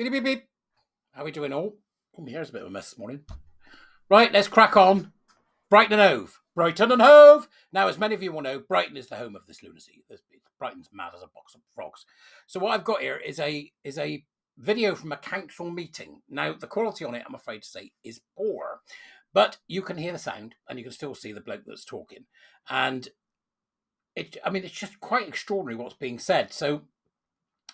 Beep, beep, beep. How we doing all? Oh, my hair's a bit of a mess this morning. Right, let's crack on. Brighton and Hove. Brighton and Hove. Now, as many of you will know, Brighton is the home of this lunacy. Brighton's mad as a box of frogs. So what I've got here is a video from a council meeting. Now, the quality on it, I'm afraid to say, is poor. But you can hear the sound and you can still see the bloke that's talking. And it's just quite extraordinary what's being said. So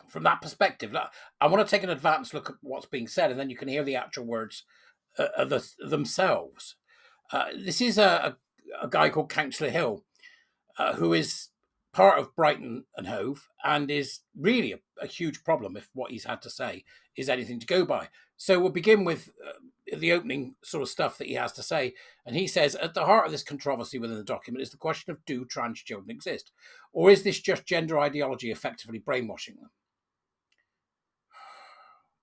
from that perspective, I want to take an advanced look at what's being said, and then you can hear the actual words themselves. This is a guy called Councilor Hill, who is part of Brighton and Hove, and is really a huge problem if what he's had to say is anything to go by. So we'll begin with the opening sort of stuff that he has to say. And he says, at the heart of this controversy within the document is the question of, do trans children exist? Or is this just gender ideology effectively brainwashing them?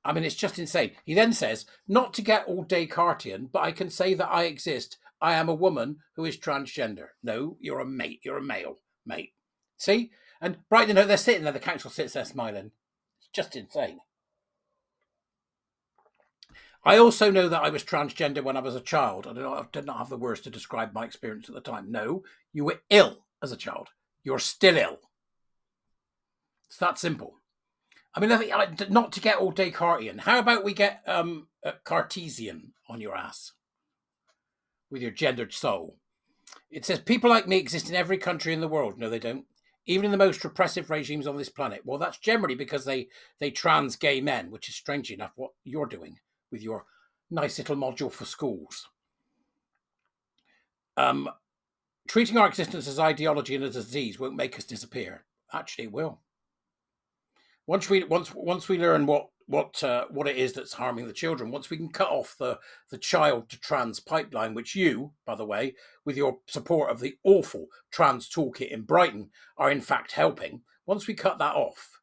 I mean, it's just insane. He then says, not to get all Descartian, but I can say that I exist. I am a woman who is transgender. No, you're a mate. You're a male, mate. See? And Brighton, they're sitting there. The council sits there smiling. It's just insane. I also know that I was transgender when I was a child. I did not have the words to describe my experience at the time. No, you were ill as a child. You're still ill. It's that simple. I mean, not to get all Descartian. How about we get Cartesian on your ass with your gendered soul? It says, people like me exist in every country in the world. No, they don't. Even in the most repressive regimes on this planet. Well, that's generally because they trans gay men, which is strangely enough what you're doing with your nice little module for schools. Treating our existence as ideology and as a disease won't make us disappear. Actually, it will. Once we learn what it is that's harming the children, once we can cut off the child to trans pipeline, which you, by the way, with your support of the awful trans toolkit in Brighton, are in fact helping. Once we cut that off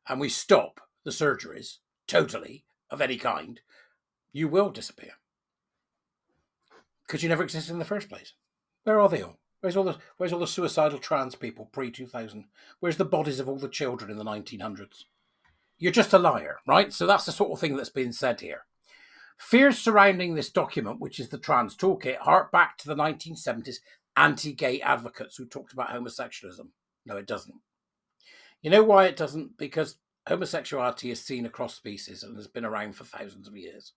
and we stop the surgeries totally of any kind, you will disappear because you never existed in the first place. Where are they all? Where's all the suicidal trans people pre-2000? Where's the bodies of all the children in the 1900s? You're just a liar, right? So that's the sort of thing that's being said here. Fears surrounding this document, which is the trans toolkit, hark back to the 1970s anti-gay advocates who talked about homosexualism. No, it doesn't. You know why it doesn't? Because homosexuality is seen across species and has been around for thousands of years.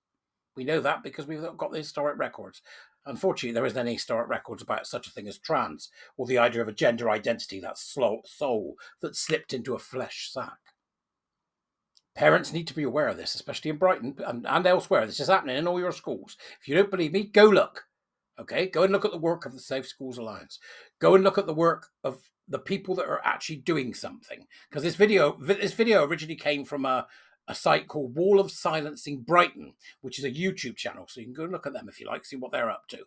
We know that because we've got the historic records. Unfortunately, there isn't any historic records about such a thing as trans, or the idea of a gender identity, that soul that slipped into a flesh sack. Parents need to be aware of this, especially in Brighton and elsewhere. This is happening in all your schools. If you don't believe me, go look. Okay, go and look at the work of the Safe Schools Alliance. Go and look at the work of the people that are actually doing something. Because this video originally came from a site called Wall of Silencing Brighton, which is a YouTube channel. So you can go and look at them if you like, see what they're up to.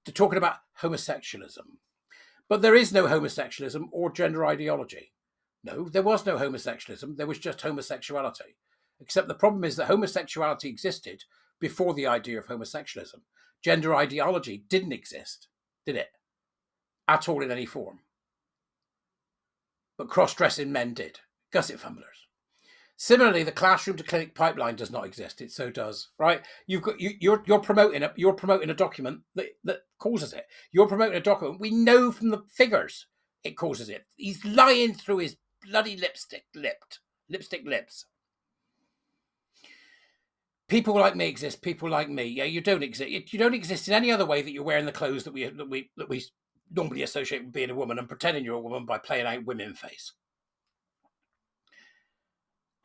They're talking about homosexualism. But there is no homosexualism or gender ideology. No, there was no homosexualism. There was just homosexuality. Except the problem is that homosexuality existed before the idea of homosexualism. Gender ideology didn't exist, did it? At all in any form. But cross-dressing men did. Gusset fumblers. Similarly, the classroom to clinic pipeline does not exist. It so does, right? You're promoting a document that causes it. You're promoting a document. We know from the figures it causes it. He's lying through his bloody lipstick lips. People like me exist. People like me. Yeah, you don't exist. You don't exist in any other way that you're wearing the clothes that we normally associate with being a woman and pretending you're a woman by playing out women face.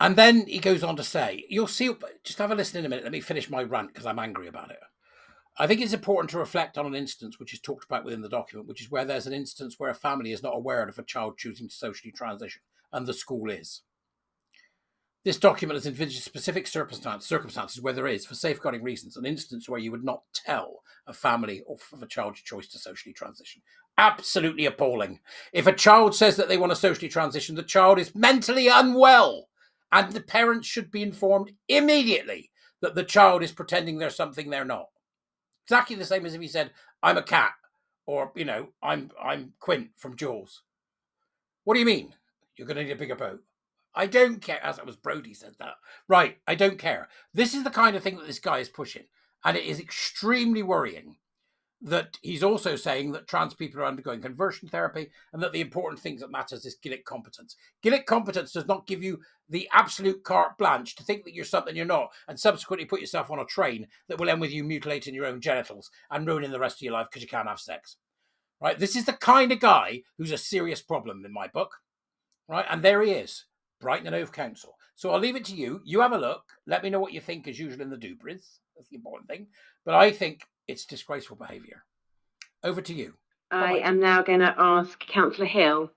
And then he goes on to say, you'll see, just have a listen in a minute. Let me finish my rant because I'm angry about it. I think it's important to reflect on an instance which is talked about within the document, which is where there's an instance where a family is not aware of a child choosing to socially transition, and the school is. This document has envisaged specific circumstances where there is, for safeguarding reasons, an instance where you would not tell a family of a child's choice to socially transition. Absolutely appalling. If a child says that they want to socially transition, the child is mentally unwell. And the parents should be informed immediately that the child is pretending they're something they're not. Exactly the same as if he said, I'm a cat, or, I'm Quint from Jaws. What do you mean? You're going to need a bigger boat. I don't care. As it was Brodie said that. Right, I don't care. This is the kind of thing that this guy is pushing. And it is extremely worrying that he's also saying that trans people are undergoing conversion therapy and that the important thing that matters is Gillick competence. Gillick competence does not give you the absolute carte blanche to think that you're something you're not and subsequently put yourself on a train that will end with you mutilating your own genitals and ruining the rest of your life because you can't have sex. Right? This is the kind of guy who's a serious problem in my book. Right? And there he is, Brighton and Hove Council. So I'll leave it to you. You have a look. Let me know what you think, as usual, in the Dubris. That's the important thing. But I think it's disgraceful behaviour. Over to you. I am now going to ask Councillor Hill.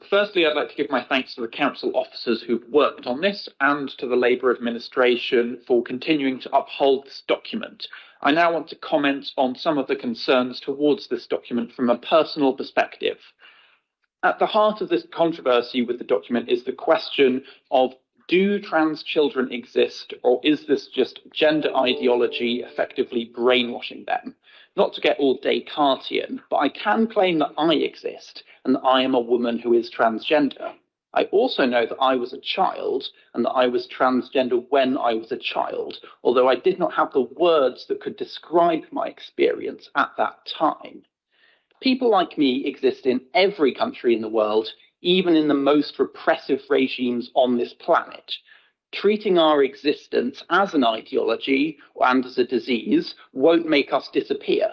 Firstly, I'd like to give my thanks to the council officers who've worked on this and to the Labour administration for continuing to uphold this document. I now want to comment on some of the concerns towards this document from a personal perspective. At the heart of this controversy with the document is the question of, do trans children exist, or is this just gender ideology effectively brainwashing them? Not to get all Descartesian, but I can claim that I exist and that I am a woman who is transgender. I also know that I was a child and that I was transgender when I was a child, although I did not have the words that could describe my experience at that time. People like me exist in every country in the world, even in the most repressive regimes on this planet. Treating our existence as an ideology and as a disease won't make us disappear.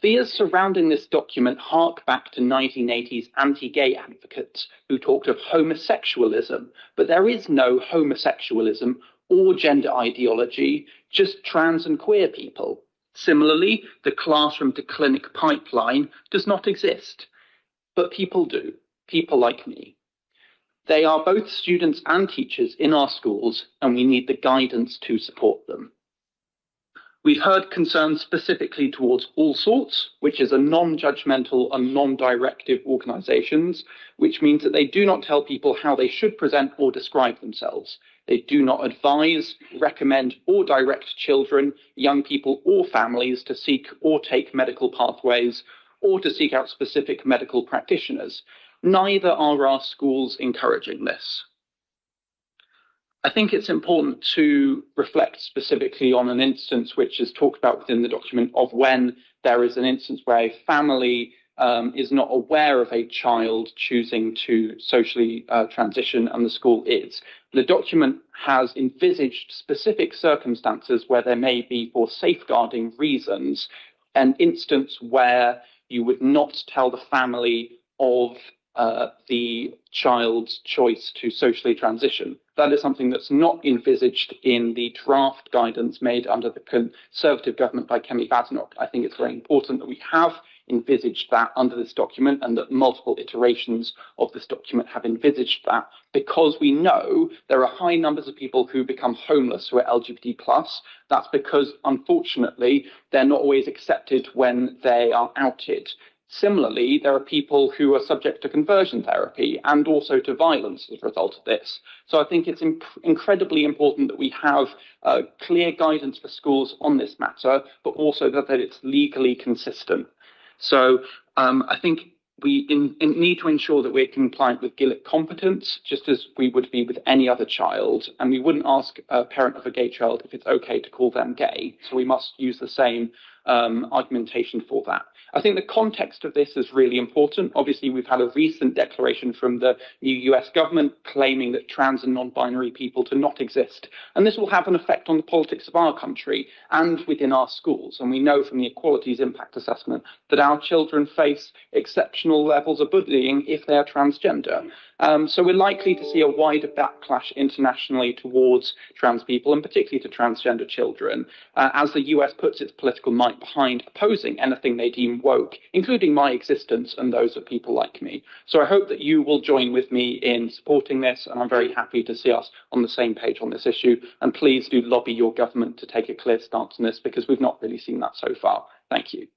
Fears surrounding this document hark back to 1980s anti-gay advocates who talked of homosexualism, but there is no homosexualism or gender ideology, just trans and queer people. Similarly, the classroom to clinic pipeline does not exist, but people do, people like me. They are both students and teachers in our schools, and we need the guidance to support them. We've heard concerns specifically towards All Sorts, which is a non-judgmental and non-directive organisations, which means that they do not tell people how they should present or describe themselves. They do not advise, recommend, or direct children, young people, or families to seek or take medical pathways or to seek out specific medical practitioners. Neither are our schools encouraging this. I think it's important to reflect specifically on an instance which is talked about within the document of when there is an instance where a family is not aware of a child choosing to socially transition and the school is. The document has envisaged specific circumstances where there may be, for safeguarding reasons, an instance where you would not tell the family of the child's choice to socially transition. That is something that's not envisaged in the draft guidance made under the Conservative government by Kemi Badenoch. I think it's very important that we have envisaged that under this document and that multiple iterations of this document have envisaged that, because we know there are high numbers of people who become homeless who are LGBT+. That's because, unfortunately, they're not always accepted when they are outed. Similarly, there are people who are subject to conversion therapy and also to violence as a result of this. So I think it's incredibly important that we have clear guidance for schools on this matter, but also that it's legally consistent. So I think we need to ensure that we're compliant with Gillick competence, just as we would be with any other child. And we wouldn't ask a parent of a gay child if it's okay to call them gay. So we must use the same argumentation for that. I think the context of this is really important. Obviously, we've had a recent declaration from the new US government claiming that trans and non-binary people do not exist. And this will have an effect on the politics of our country and within our schools. And we know from the Equalities Impact Assessment that our children face exceptional levels of bullying if they are transgender. So we're likely to see a wider backlash internationally towards trans people, and particularly to transgender children, as the US puts its political might behind opposing anything they deem woke, including my existence and those of people like me. So I hope that you will join with me in supporting this, and I'm very happy to see us on the same page on this issue. And please do lobby your government to take a clear stance on this, because we've not really seen that so far. Thank you.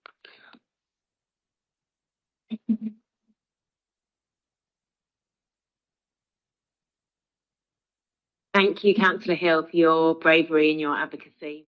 Thank you, Councillor Hill, for your bravery and your advocacy.